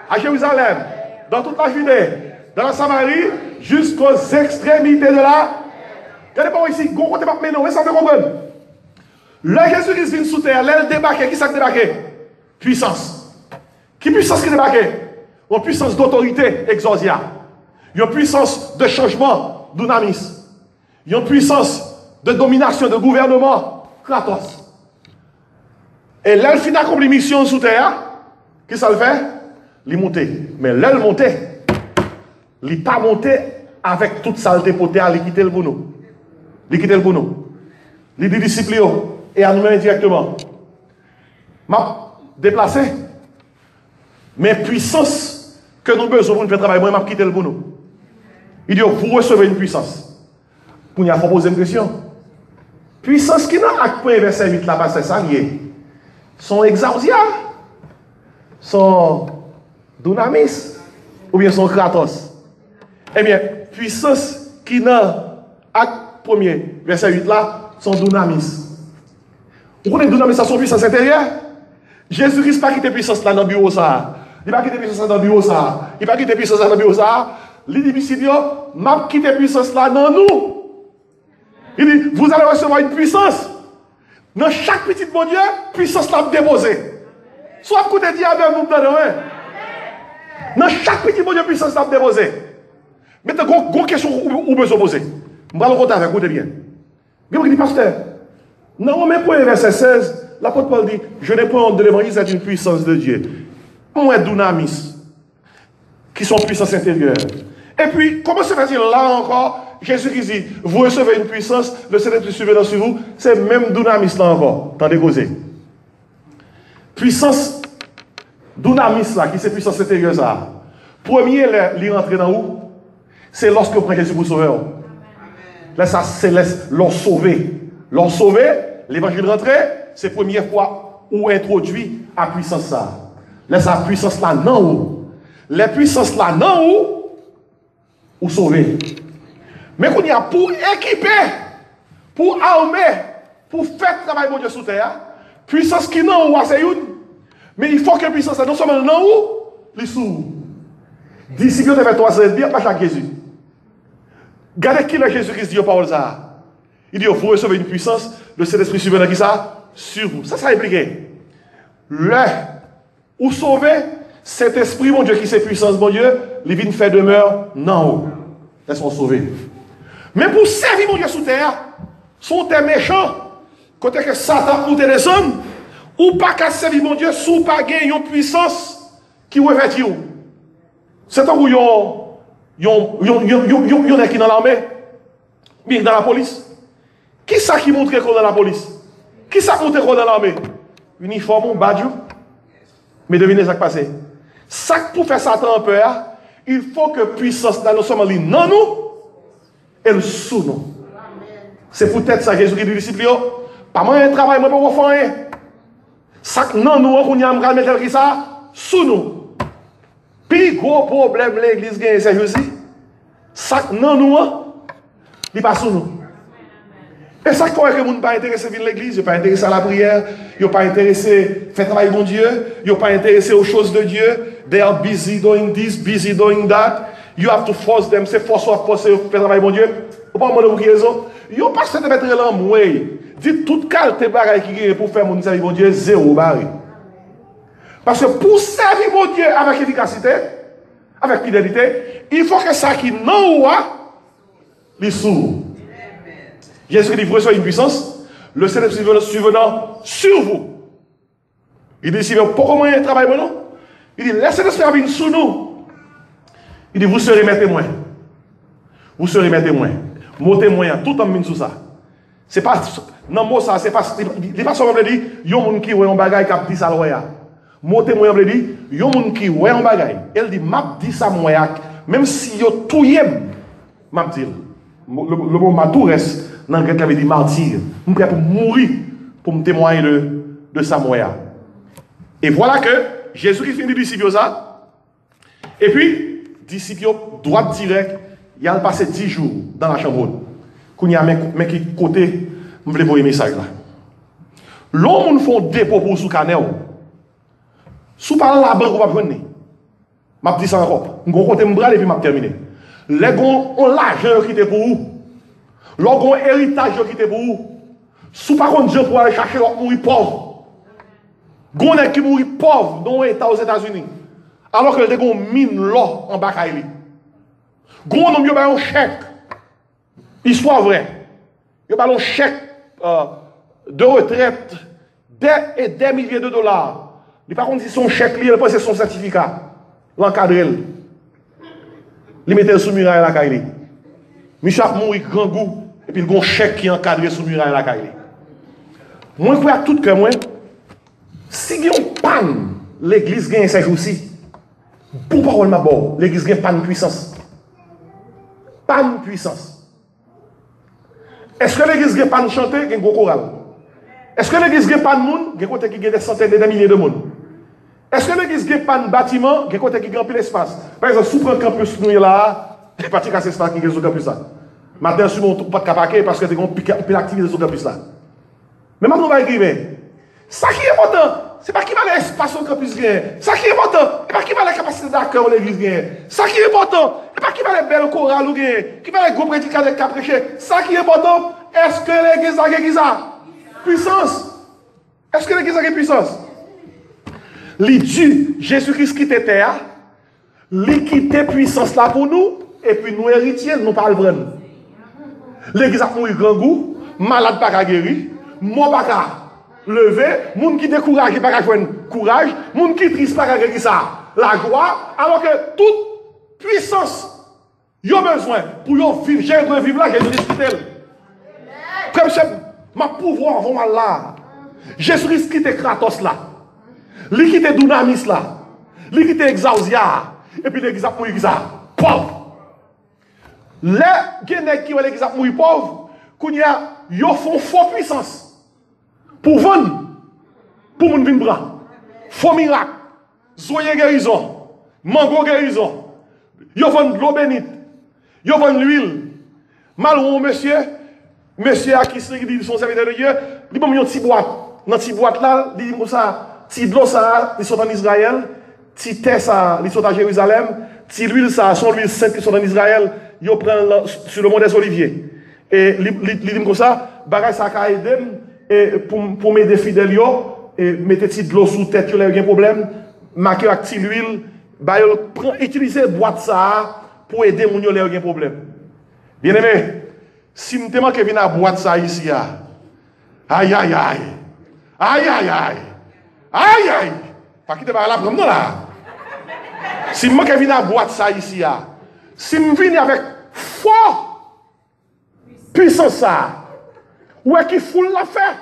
À Jérusalem. Dans toute la Judée. Dans la Samarie. Jusqu'aux extrémités de la. Regardez pas ici. Go côté pas maintenant. Ça fait comprendre. Le Jésus-Christ vient sous terre. L'aile débarqué. Qui ça débarqué? Puissance. Qui puissance qui débarqué? Une puissance d'autorité. Exousia. Une puissance de changement. Dunamis. Une puissance de domination, de gouvernement, Kratos. Et là, il finit accompli mission sous terre. Qu'est-ce que ça le fait? Il monte. Mais là, il monte. Il n'est pas monté avec toute saleté pour terre, il quitte le bono. Il quitte le bono. Il dit disciples et à nous-mêmes directement. M'a déplacé. Mais puissance que nous avons besoin pour faire travail, moi, m'a quitté le bono. Il dit, vous recevez une puissance. Pour nous poser une question. Puissance qui n'a acte 1 verset 8 là-bas, c'est ça lié. Son exousia, son dunamis, ou bien son kratos. Eh bien, puissance qui n'a acte 1 verset 8 là, son dunamis. Vous connaissez dunamis, ça son puissance intérieure? Jésus-Christ n'a pas quitté puissance là dans le bureau ça. Il n'a pas quitté puissance dans le bureau ça. Il n'a pas quitté puissance dans le bureau ça. Il dit, disciples, m'a quitté puissance là dans nous. Il dit, vous allez recevoir une puissance. Dans chaque petit bon Dieu, puissance l'a déposée. Soit écoutez diable, vous me donnez. Dans chaque petit bon Dieu, puissance l'a déposée. Maintenant, une question où vous besoin poser. Je vais le compter avec vous, écoutez bien. Il dit, pasteur, dans Romains 1, verset 16, l'apôtre Paul dit, je n'ai pas honte de l'évangile, c'est une puissance de Dieu. Moi, dunamis, qui sont puissance intérieure. Et puis, comment se fait-il là encore? Jésus-Christ dit, vous recevez une puissance, le Saint-Esprit survenant sur vous, c'est même dunamis là encore. Tendez causer. Puissance dunamis là, qui c'est puissance intérieure ça. Premier, l'y rentrer dans où? C'est lorsque vous prenez Jésus pour sauver. Là, ça, c'est l'on sauver. L'on sauver, l'évangile rentré, c'est la première fois où introduit à puissance ça. Là, sa puissance là, non où? Les puissances là, non où? Ou sauver. Mais qu'on y a pour équiper, pour armer, pour faire travail bon Dieu sous terre, puissance qui non ou c'est une. Mais il faut que puissance non seulement non ou, les sous. D'ici que vous avez 3 ans, bien pas chaque Jésus. Regardez qui le Jésus-Christ dit aux paroles ça. Il dit, vous recevez une puissance, le Saint-Esprit survenant qui ça? Sur vous. Ça implique. Le, ou sauver, cet esprit, mon Dieu, qui c'est puissance, mon Dieu, les vignes fait demeure, non. Laisse-moi sauver. Mais pour servir mon Dieu sous terre, sont des méchants, côté que Satan pour te descendre, ou pas qu'à servir mon Dieu, sous pas gagner une puissance qui revêtit. C'est un où yon est qui dans l'armée, bien dans la police. Qui ça qui montre qu'on dans la police? Qui ça montre qu'on dans l'armée? Uniforme, badge. Mais devinez ce qui passe. Ça pour faire Satan en peur, il faut que puissance dans nos sommes non nous, et sous nous. C'est peut-être ça Jésus qui dit aux disciples, pas moi un travail, moi pas faire. Ça non nous, on y a un mettre qui ça, sous nous. Puis gros problème l'église gagne c'est aussi. Ça non nous, il pas sous nous. Et ça quoi que monde pas intéressé à l'église, il pas intéressé à la prière, il pas intéressé à faire travail bon Dieu, il pas intéressé aux choses de Dieu. They are busy doing this, busy doing that. You have to force them, c'est force à faire travail bon Dieu. Ou pas demander pour qui raison? Yo pas se mettre là moi. Dit toute qualité bagaille qui pour faire mon service bon Dieu zéro barré. Parce que pour servir mon Dieu avec efficacité, avec fidélité, il faut que ça qui non ou les sourds. Jésus dit, vous recevez une puissance, le Saint-Esprit survenant sur vous. Il dit, si vous pourquoi moi travail bon non? Il dit, laissez l'Esprit venir sur nous. Il dit, vous serez mes témoins. Vous serez mes témoins. Mon témoin, tout en mine sur ça. C'est pas, non, moi ça, c'est pas, il pas seulement dit, yon moun qui ouais un bagay k'ap dit ça loya. Mon témoin me dit, yon moun qui ouais un bagay. Elle dit, m'a dit ça moi, même si yo tout yem, m'a dit. Le mot matou reste dans le grec qui avait dit martyr. Je suis prêt pour mourir pour me témoigner de sa moya. Et voilà que Jésus qui finit disciple ça. Et puis, disciple droit direct, il a passé 10 jours dans la chambre. Quand il y a un qui côté, je voulais voir un message là. L'homme font dépôt pour sous canel. Sous par la banque, on va prendre. Je dis ça encore. Je vais côté me et puis je terminer. Les gens ont l'argent qui était pour vous. Les gens ont l'héritage qui était pour vous. Sous par contre, je pour aller chercher l'autre mourir pauvre. Les gens qui mourent pauvres dans l'État aux États-Unis. Alors que les gens mine l'or en bas de lui. Les gens ont un chèque. Histoire vraie. Ils ont un chèque de retraite des milliers de dollars. Par contre, si son chèque, il c'est son certificat. L'encadré. Il mettait sous muraille la caille. Monsieur a mouru grand goût et puis il y a un chèque qui est encadré sous muraille la caille. Moi je crois à tout que moi si il y a une panne l'église gagne ces jours-ci. Pour parole ma bord, l'église gagne panne puissance. Panne puissance. Est-ce que l'église gagne panne chanter, gagne gros choral? Est-ce que l'église gagne panne monde, gagne côté qui gagne des centaines de milliers de monde? Est-ce que l'église gagne pas de bâtiment qui côté qui gagne l'espace? Par exemple, sous le campus nous là, c'est pas qu'à espace qui est sur le campus là. Maintenant, sur mon pas de capaquet parce que tu as une activité sur le campus là. Mais maintenant, on va écrire. Ça qui est important, c'est pas qui va l'espace sur le campus gagne. Ça qui est important, c'est pas qui va la capacité d'accueil de l'église gagne. Ça qui est important, c'est pas qui va les belles chorales ou gagne. Qui va les gros prédicateurs qui prêcher. Ça qui est important, est-ce que l'église a gagné ça? Puissance. Est-ce que l'église a gagné puissance? Dieu, Jésus-Christ qui était terre, il quittait puissance là pour nous, et puis nous héritiers, nous pas le prendre. L'église a mouru grand goût, malade pas guéri, mort pas lever, moun qui découragé pas joindre courage, moun qui triste pas guéri ça, la joie, alors que toute puissance, y a besoin pour y vivre, j'ai besoin de vivre là, Jésus-Christ qui était. Comme c'est ma pouvoir avant là. Jésus-Christ qui était Kratos là. Lui qui était Dunamis là, lui qui était Exausia, et puis l'église a mouru ça, pauvre. Les gens qui ont l'église a mouru pauvre, ils font faux puissance pour vendre, pour moun vin bras, faux miracle, zoye guérison, mango guérison, ils vendent l'eau bénite, ils vendent l'huile. Malou monsieur à qui dit son serviteur de Dieu, il a mis une petite boîte, dans cette petite boîte là, il dit comme ça. Si de l'eau ça, ils sont en Israël. Si terre ça, ils sont à Jérusalem. Si l'huile ça, son huile sainte, ils sont en Israël. Ils prennent sur le mont des Oliviers. Et ils disent comme ça, bagay ça a aidé et pour m'aider fidèles et mettez de l'eau sous tête, il y a un problème. Marquez avec l'huile, utilisez boîte ça pour aider mon yo un problème. Bien aimé, si nous te manque venir à boîte ça ici, aïe aïe aïe, aïe aïe aïe. Aïe aïe! Pas quitter par là comme nous là. Si moi qui viens à boîte ça ici, si je viens avec fort puissance ça, où est-ce qu'il faut la faire?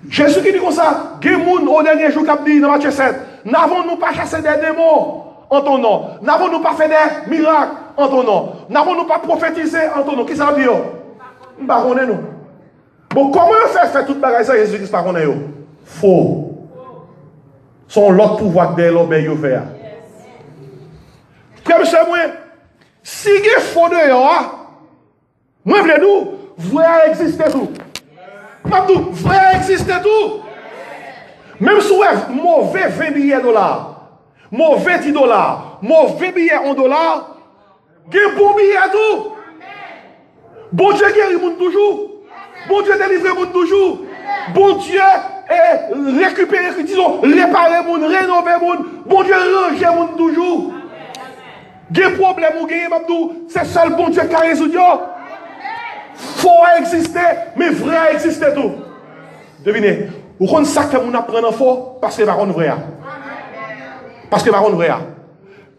Jésus qui dit comme ça, Gemoun au dernier jour qui dit dans Matthieu 7, n'avons-nous pas chassé des démons en ton nom? N'avons-nous pas fait des miracles en ton nom? N'avons-nous pas prophétisé en ton nom? Qui ça veut dire? Nous ne savons pas nous. Bon, comment faire tout bagage ça Jésus qui ne connaît pas? Faux. Son l'autre pouvoir de l'obéir faire. Comme c'est moi, si il est faux de moi, je nous, vrai exister tout. Vrai exister tout. Même si vous avez mauvais 20 billets dollars, mauvais 10 dollars, mauvais billet $1, il y a bon billet tout. Bon Dieu guérit le monde toujours. Bon Dieu délivre le monde toujours. Bon Dieu récupérer, disons, réparer le monde, rénover le monde. Bon Dieu ranger le monde toujours. Des problèmes ou des problèmes, c'est seul bon Dieu qui a résolu. Faux a existé, mais vrai a existé tout. Devinez, vous connaissez ça que vous apprenez faux parce que vous vrai. Parce que vous vrai.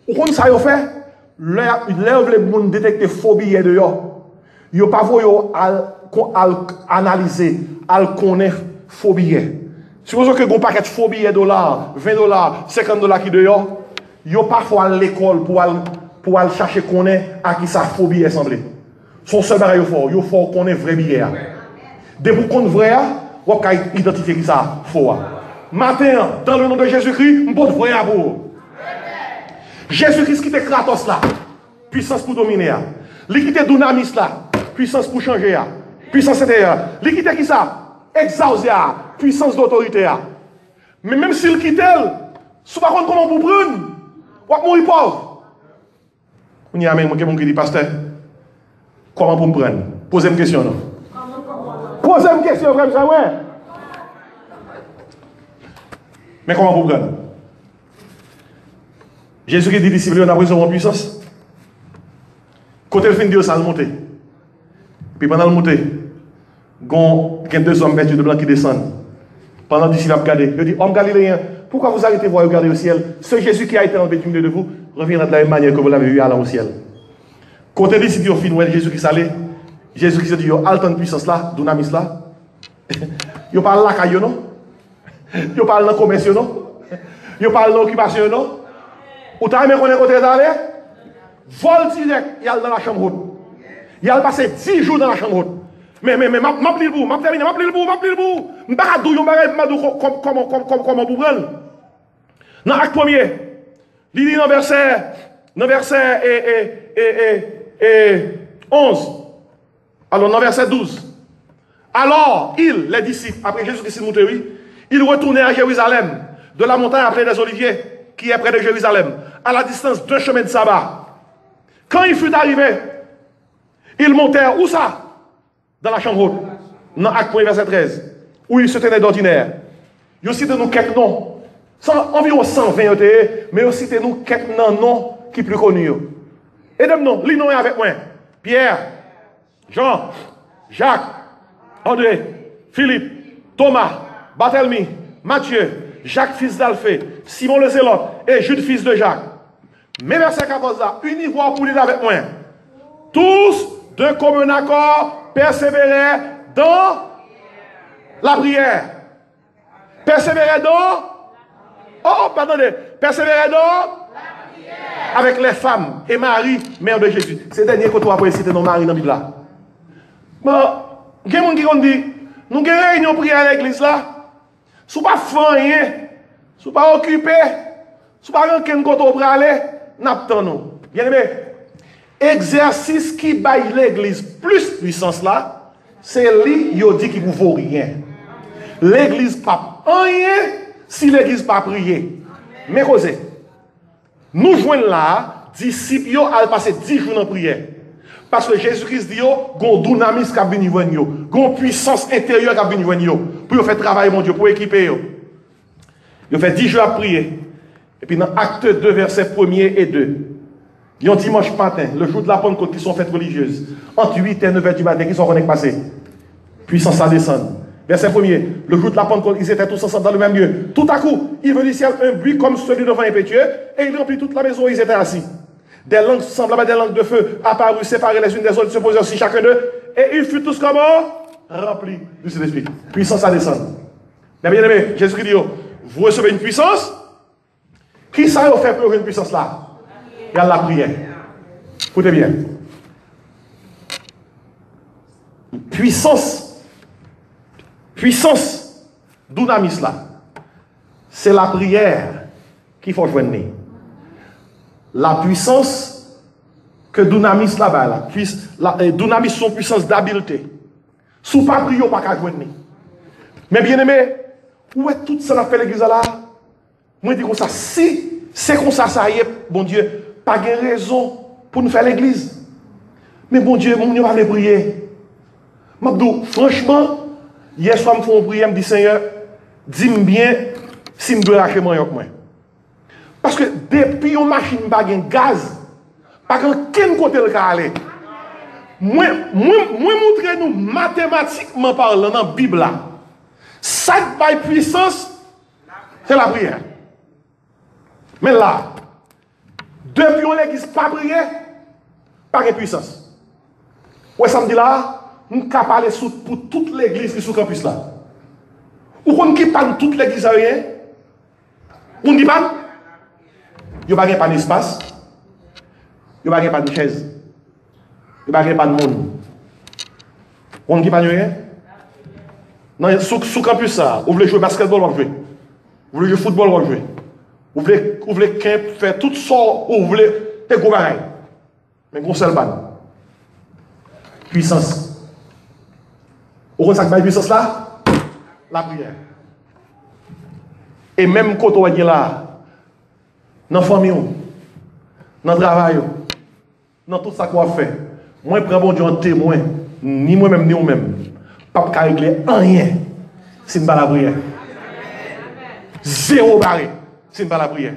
Vous connaissez ça vous fait? Lève les gens détecter phobie de yo. Yo pas voyo analyser, al connaître phobie. Supposons que vous paquet de phobie $, $20, $50 qui de yo parfois à l'école pour aller chercher connaître à qui sa phobie est semblée. Son seul bagage yo fort connaître vrai billet. Dès pour qu'on vrai, vous pouvez identifier qui ça faux. Matin, dans le nom de Jésus-Christ, on peut vrai à vous. Jésus-Christ qui était Kratos là, puissance pour dominer. Lui qui était Dunamis là, puissance pour changer. Puissance intérieure. Lui qui était qui ça? Exaucer, puissance d'autorité. Mais même s'il quitte elle, si par contre comment vous prendre, vous mourir pauvre. On y a même quelqu'un qui dit, pasteur, comment vous me prendre? Posez-moi une question. Non? Posez-moi une question, frère, ça, ouais. Mais comment vous prendre? Jésus qui dit disciple, on a besoin de puissance. Quand il finit de ça, il monte. Puis pendant le monter, il y a 2 hommes vêtus de blanc qui descendent. Pendant que disciple a regardé, il dit, homme galiléen, pourquoi vous arrêtez de voir regarder au ciel? Ce Jésus qui a été enlevé du milieu de vous reviendra de la même manière que vous l'avez vu allant au ciel. Quand il dit, Jésus qui s'allait, Jésus qui se dit, il y a de puissance là, dunamis là. Il parle là, caillou, non? Il parle dans le commerce, non? Il parle dans l'occupation, non? Ou t'as aimé qu'on est côté d'aller? Vol direct, il y a dans la chambre haute. Il a passé 10 jours dans la chambre haute. Mais, m'appelez le bout, m'appelez le bout. Comment vous prendre? Dans l'acte premier, il dit dans verset 11. Alors, dans verset 12. Alors, les disciples, après Jésus-Christ monté, oui, ils retournaient à Jérusalem, de la montagne appelée des Oliviers, qui est près de Jérusalem, à la distance d'un chemin de sabbat. Quand il fut arrivé, ils montèrent où ça? Dans la chambre haute. Dans Acte 1, verset 13. Où ils se tenaient d'ordinaire. Ils citent nous quelques noms. Environ 120, mais ils citent nous quelques noms qui sont plus connus. Et de noms, les noms avec moi. Pierre, Jean, Jacques, André, Philippe, Thomas, Barthélemy, Matthieu, Jacques fils d'Alphée, Simon le Zélote et Jude fils de Jacques. Mais verset 14 là, univore pour lire avec moi. Tous, de commun accord, persévéraient dans la prière. Persévéraient dans... Oh, pardonnez. Persévéraient dans la prière. Avec les femmes et Marie, mère de Jésus. C'est le dernier que tu as cité dans Marie dans la Bible là. Bon, il y a des gens qui disent, nous avons une réunion prière à l'église là. Si vous n'avez pas fait rien, si vous n'avez pas occupé, si vous n'avez pas rien pour aller, nous. Bien aimé, exercice qui baille l'église plus puissance là, c'est lui qui dit qu'il ne vaut rien. L'église pas rien si l'église pas prier. Mais causez, nous jouons là, disciples ont passé 10 jours en prière. Parce que Jésus-Christ dit, il y a un dynamisme qui a venu voir nous, une puissance intérieure qui a venu voir nous, pour faire travail, mon Dieu, pour équiper. Il a fait 10 jours à prier. Et puis dans Acte 2, versets 1er et 2, il y a un dimanche matin, le jour de la Pentecôte, qui sont fêtes religieuses, entre 8 et 9 heures du matin, qui sont passés. Puissance à descendre. Verset 1er, le jour de la Pentecôte, ils étaient tous ensemble dans le même lieu. Tout à coup, il venait du ciel un bruit comme celui de vent impétueux, et il remplit toute la maison où ils étaient assis. Des langues semblables à des langues de feu apparues, séparées les unes des autres, se posaient aussi chacun d'eux, et ils furent tous comment? Remplis du Saint-Esprit. Puissance à descendre. Mais bien aimé, Jésus dit, vous recevez une puissance. Qui ça fait pour une puissance là? Il y a la prière. Écoutez bien. Puissance dunamis là. C'est la prière qu'il faut joindre. La puissance que dunamis là-bas, dunamis son puissance d'habileté. Sous pas prier, pas qu'à joindre. Mais bien aimé, où est tout ça n'a fait l'église là? Moi, je dis comme ça, si c'est comme ça, ça y est, bon Dieu, pas de raison pour nous faire l'église. Mais bon Dieu, on va aller prier. Mabdou, franchement, hier soir, je me fais une prière, je me dis, Seigneur, dis-moi bien si je dois acheter mon moi. Parce que depuis une machine n'a pas de gaz, pas qu'un côté le cas aller. Moi, montrer nous mathématiquement parlant dans la Bible, ça qui puissance, c'est la prière. Mais là, depuis on l'église pas prier, pas de puissance. Ouais, ça me dit là, on peut parler pour toute l'église qui est sur le campus là. Ou qu'on qui parle toute l'église à rien? On dit pas? Il n'y a pas d'espace, il n'y a pas de chaise, il n'y a pas de monde. On ne dit pas rien? Non, sur le campus ça, vous voulez jouer basketball, vous jouez. Vous voulez jouer football, vous jouez. Vous voulez faire tout ça, vous voulez faire gros pareil. Mais gros seul ban. Puissance. Vous comprenez ça que puissance là? La prière. Et même quand on est là, dans la famille, dans le travail, dans tout ça qu'on fait, moi, je prends bon Dieu en témoin, ni moi-même, ni vous-même. Pas de régler rien si je ne pas la prière. Zéro barré si je ne pas la prière.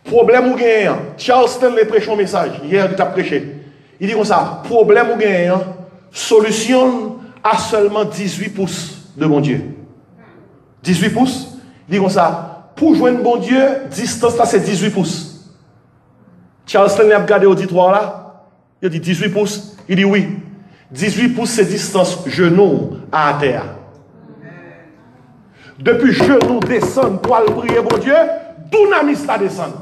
Problème ou gagnant, Charles Stanley prêche un message, hier il a prêché. Il dit comme ça, problème ou gagnant, solution à seulement 18 pouces de bon Dieu. 18 pouces, il dit comme ça, pour joindre bon Dieu, distance là c'est 18 pouces. Charles Stanley a regardé l'auditoire là, il dit 18 pouces, il dit oui. 18 pouces c'est distance genou à terre. Depuis genou descend pour aller prier bon Dieu, dunamis la descend.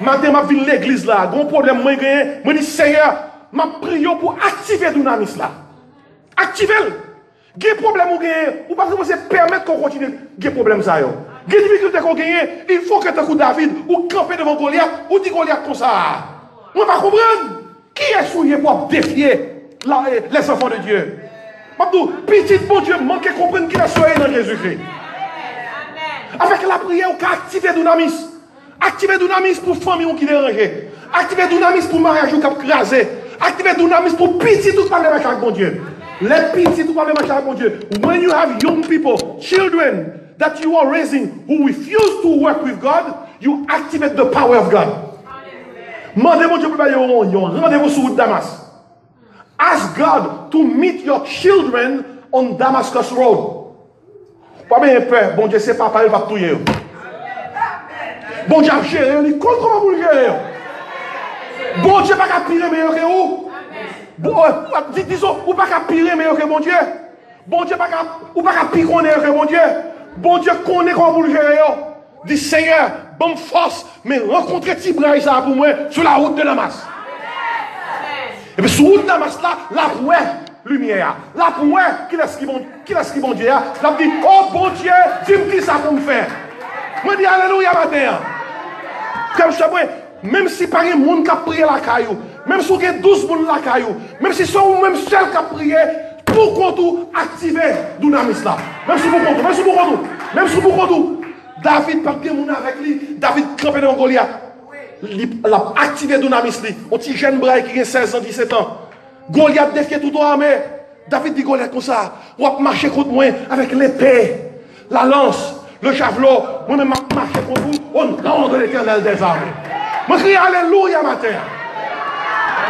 Matin m'a vu l'église là, gros problème moi gagné, moi dis Seigneur, m'a prié pour activer dunamis là. Activer. Gay problème ou gagné, ou parce que c'est permettre qu'on continue gay problème ça yo. Gay difficulté qu'on gagne, il faut que tu David ou camper devant Goliath ou dit Goliath comme ça. On va comprendre qui est souillé pour défier les enfants de Dieu. Mabdou, petit bon Dieu manque de comprendre qu'il a soyé dans Jésus-Christ. Avec la prière, on peut activer Dunamis. Activer Dunamis pour famille qui dérange. Activer Dunamis pour mariage qui a crasé. Activer Dunamis pour petit tout parler avec bon Dieu. Let petit tout parler avec bon Dieu. When you have young people, children that you are raising who refuse to work with God, you activate the power of God. Mandez mon Dieu pour rendez-vous sur Damas. Ask God to meet your children on Damascus Road. Pas bien peur, bon Dieu, c'est papa, il va tout y. Bon Dieu, gérer, il dit, comment vous le gérer? Bon Dieu, pas qu'à pire meilleur que vous. Disons, ou pas qu'à pire meilleur que mon Dieu. Bon Dieu, ou pas qu'à pire meilleur que mon Dieu. Bon Dieu, connaît comment vous le gérer. Dis Seigneur, bonne force, mais rencontrez Tibraï ça pour moi sur la route de Damas. Et puis sur la route de Damas là, la pouet lumière. La pouet, qui est-ce qui bon Dieu? La dit, oh bon Dieu, dis-moi qui ça pour me faire. Moi dis alléluia matin. Comme je sais, même si pas un monde qui a prié la caillou, même si il y a 12 personnes la caillou, même si c'est vous même seul qui a prié, pour qu'on tout activer Dunamis là. Même si vous comptez, même si vous comptez, même si vous comptez. David pas de monde avec lui, David campé dans Goliath. Il a activé Dunamis lui, un petit jeune braille qui a 16 ans, 17 ans. Goliath défiait tout armé. David dit Goliath comme ça, on va marcher contre moi avec l'épée, la lance, le javelot, moi-même marcher contre vous au nom de l'Éternel des armées. Je crie alléluia matin.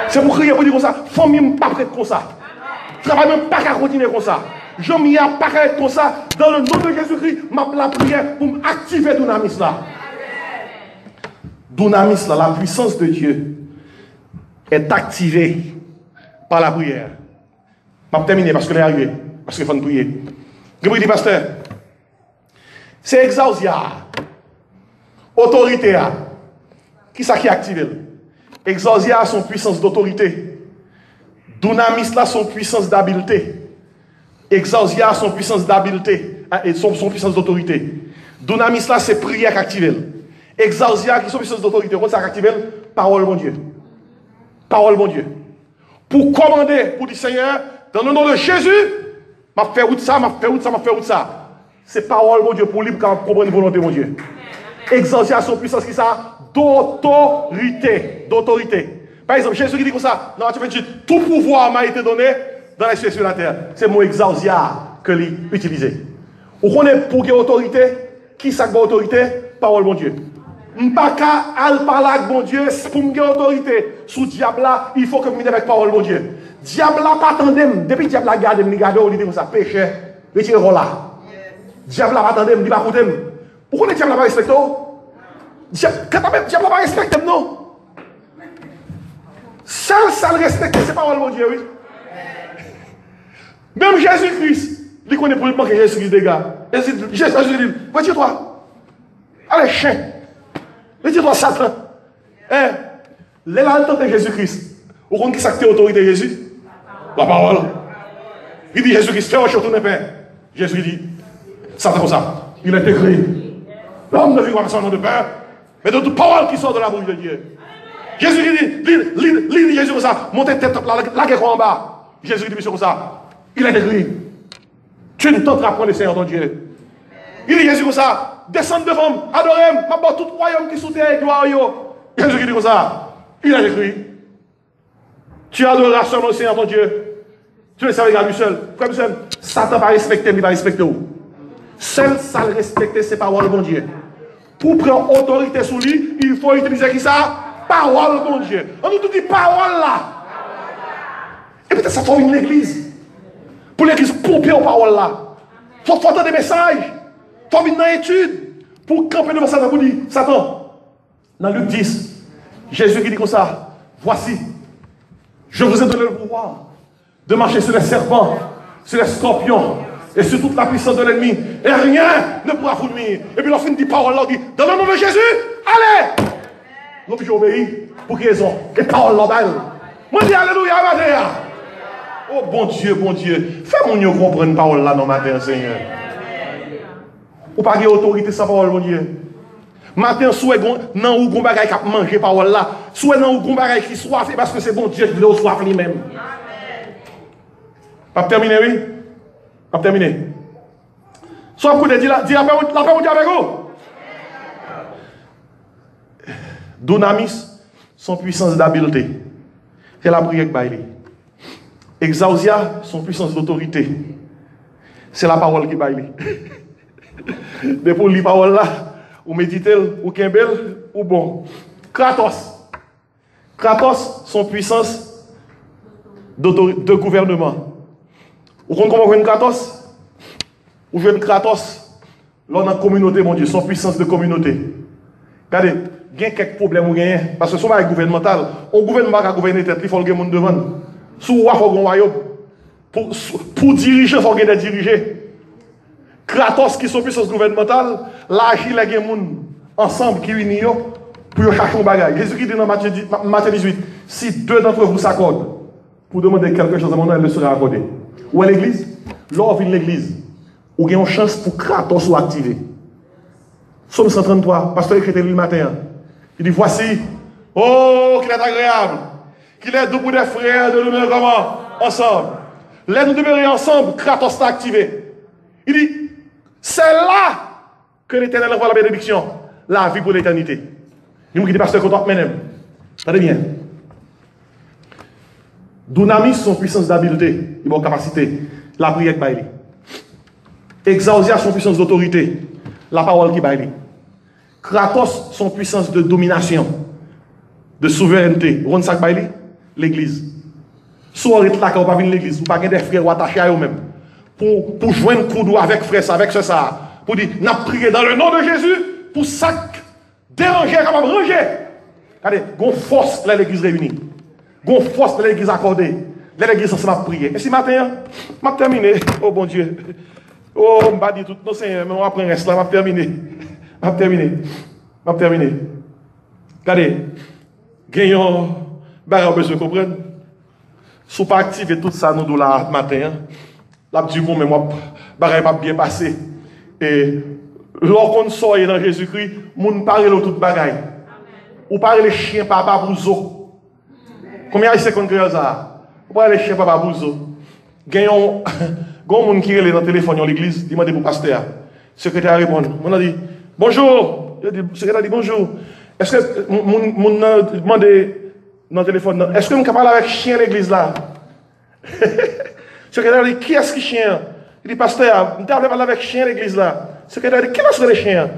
C'est pour crier pour dire comme ça, famille ne pas prête comme ça. Travail même pas qu'à continuer comme ça. Je m'y a pas qu'à être comme ça. Dans le nom de Jésus-Christ, la prière pour activer Dunamis là. Dunamis là, la puissance de Dieu est activée par la prière. Je vais terminer parce que est arrivé. Parce qu'il faut prier. Je vous dis, pasteur, c'est exausia, autorité. Qui ça qui active? Exausia a son puissance d'autorité. Dunamis là son puissance d'habileté. Exausia a son puissance d'habileté et son puissance d'autorité. Dunamis là c'est prière qui active. Exausia qui a son puissance d'autorité. Comment ça active? Parole mon Dieu. Parole mon Dieu. Pour commander, pour dire Seigneur, dans le nom de Jésus, m'a fait où ça, m'a fait où ça, m'a fait où ça. C'est parole mon Dieu pour lui pour comprendre la volonté mon Dieu. Exausia a son puissance qui ça? D'autorité. D'autorité. Par exemple, Jésus dit comme ça, dans Matthieu 28, tout pouvoir m'a été donné dans les cieux et sur la terre. C'est le mot exausia que l'utilisé. Ou qu'on est pour qu'il y ait autorité, qui ça va autorité? Parole bon Dieu. M'pas qu'à al parler avec bon Dieu, pour me gagner autorité sous diable là, il faut que je me avec parole bon Dieu. Diable là pas attendre, depuis diable là garde, me garde, il dit comme ça péché, retirez là. Diable là pas attendre, il pas écouter. Pourquoi le diable là pas respecter? Quand même diable là pas respecter non. Ça le respecter, c'est parole bon Dieu oui. Même Jésus-Christ, il connaît pour le manquer Jésus-Christ des gars. Jésus dit, retire-toi. Allez, chien. Retire-toi, Satan. Hein? Là, le de Jésus-Christ. Vous comprenez qui s'acte l'autorité de Jésus? La parole. Il dit Jésus-Christ, fais un chose, tourne pain. Jésus dit, Satan comme ça. Il est écrit. L'homme ne vivra pas sans nom de pain, mais de toute parole qui sort de la bouche de Dieu. Jésus dit, Jésus comme ça, montez tête là, qui est en bas. Jésus dit, monsieur comme ça. Il est écrit. Tu ne tenteras point le Seigneur ton Dieu. Il dit Jésus comme ça. Descends devant, adorez-moi, ma tout royaume qui sous terre, gloire. Jésus dit comme ça. Il est écrit. Tu adoreras seulement le Seigneur ton Dieu. Tu ne serviras lui seul. Comme seul. Satan va respecter, il va respecter où? Seul ça le respecter, c'est parole bon Dieu. Pour prendre autorité sur lui, il faut utiliser qui ça? Parole bon Dieu. On nous dit parole là. Et peut-être ça forme l'église. Pour l'église pomper aux paroles là. Il faut entendre des messages. Il faut venir dans l'étude. Pour camper devant Satan, pour dire, Satan, dans Luc 10, Jésus qui dit comme ça, voici, je vous ai donné le pouvoir de marcher sur les serpents, sur les scorpions, et sur toute la puissance de l'ennemi. Et rien ne pourra vous nuire. Et puis l'enfant dit parole là, dit, dans le nom de Jésus, allez! Donc j'ai obéi pour qu'ils aient les paroles là-bas. Moi je dis alléluia, matin. Oh bon Dieu, fais-moi mieux comprendre une parole là dans matin, Seigneur. Ou pas de autorité sans parole, mon Dieu. Matin, souhait non ou gon bagay qui manger parole là. Souhait non ou gon bagay qui soif parce que c'est bon Dieu qui veut soif lui-même. Pas terminé, oui? Pas terminé. Soit vous dis la paix avec vous. Dunamis, son puissance d'habileté. C'est la prière qui baille. Exausia, son puissance d'autorité. C'est la parole qui baille. Depuis les paroles là, ou méditer, ou kembel, ou bon. Kratos. Kratos, son puissance de gouvernement. Vous comprenez comment on voit Kratos? Vous voyez Kratos, là dans la communauté, mon Dieu, son puissance de communauté. Regardez, il y a quelques problèmes, parce que si on est gouvernemental, on gouverne pas à gouverner tête, il faut que le monde devant. Si on a un royaume, pour diriger, il faut que des dirigés. Kratos qui sont puissance gouvernementale, là, il y a des gens ensemble qui unissent pour chercher un bagage. Jésus qui dit dans Matthieu 18, si deux d'entre vous s'accordent pour demander quelque chose à mon nom, elle le sera accordé. Ou à l'église, lors de l'église, vous avez une chance pour Kratos soit activé. Somme 133, pasteur écrit le matin. Il dit voici, oh, qu'il est agréable, qu'il est debout des frères de nous comment ensemble. Là, nous demeurons ensemble, Kratos est activé. Il dit, c'est là que l'Éternel envoie la bénédiction, la vie pour l'éternité. Il me dit, pasteur, content, menem. Attendez bien. Dunamis, son puissance d'habileté, il a capacité, la prière qui baille. Exausia, son puissance d'autorité, la parole qui baille. Kratos, son puissance de domination, de souveraineté. Vous voyez ça qui baille? L'église. Si on est là, quand on va venir l'église, vous ne pouvez pas des frères attachés à eux-mêmes. Pour joindre coup d'eau avec frère, avec ce ça. Pour dire, n'a prié dans le nom de Jésus, pour ça déranger, capable de ranger. Regardez, gon force là l'église réunie. Gon force là l'église accordée. Là l'église ça m'a prié. Et si matin, m'a terminé. Oh bon Dieu. Oh, on m'a dit tout, non Seigneur, mais on va prendre cela, m'a terminé. M'a terminé. Regardez, gagnons, bah, besoin de comprendre. Si vous pas activer tout ça, nous, là, matin, là, du bon, mais moi, bah, pas bien passé. Et, lorsqu'on sort dans Jésus-Christ, moun parle de tout bagaille. Ou parle les chiens papa bouzo. Combien de secondes que ça? Ou parle les chiens papa bouzo. Gagnons, moun qui est dans le téléphone dans l'église, demandez pour pasteur. Secrétaire répond. On a dit, bonjour. Le secrétaire dit bonjour. Est-ce que moun demande dans le téléphone, est-ce que vous parler avec chien à l'église là? Secrétaire dit, qui est-ce qui chien? Il dit, pasteur, je parle avec chien à l'église là. Secrétaire dit, qui est-ce que les chiens?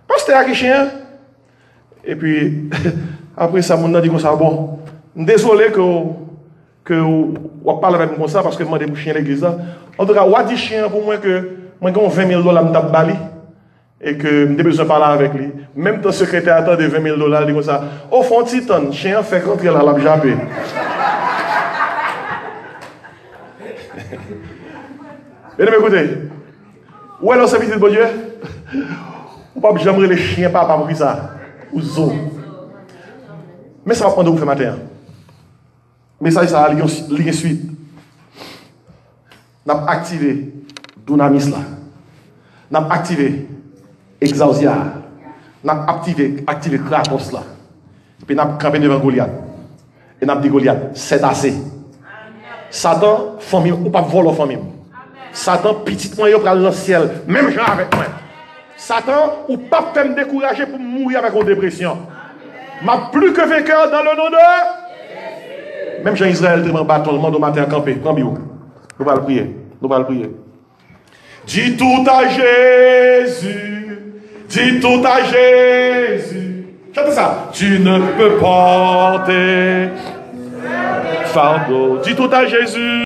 Pasteur qui chien? Et puis, après ça, mon dit comme ça, bon, désolé que vous parlez avec moi comme ça parce que je demande pour chien à l'église là. En tout cas, vous dit chien pour moi que moi j'ai 20 000 $ à bali et que j'ai besoin de parler avec lui. Même ton secrétaire attend de 20 000 $, il dit comme ça. Au fond, titan, chien fait rentrer là, la jappé. Et écoutez, où est le service de bon Dieu? Ou pas jamais les chiens papa pour ça. Ou zo. Mais ça va prendre vous faire matin. Message ça a ligne suite. N'a activé Dunamis là. N'a activé Exausia. N'a activé Kratos là. Puis n'a campé devant Goliath. Et n'a dit Goliath, c'est assez. Satan, famille, ou pas voler famille. Satan, petit moi, il va dans le ciel, même gens avec moi. Satan, ou pas faire me décourager pour mourir avec une dépression. M'a plus que vainqueur dans le nom de. Même Jean Israël, te bâton, le monde au matin à camper. Prends bio. Nous allons prier. Nous allons prier. Dis tout à Jésus. Dis tout à Jésus. Chante ça. Tu ne peux porter fardeau. Dis tout à Jésus.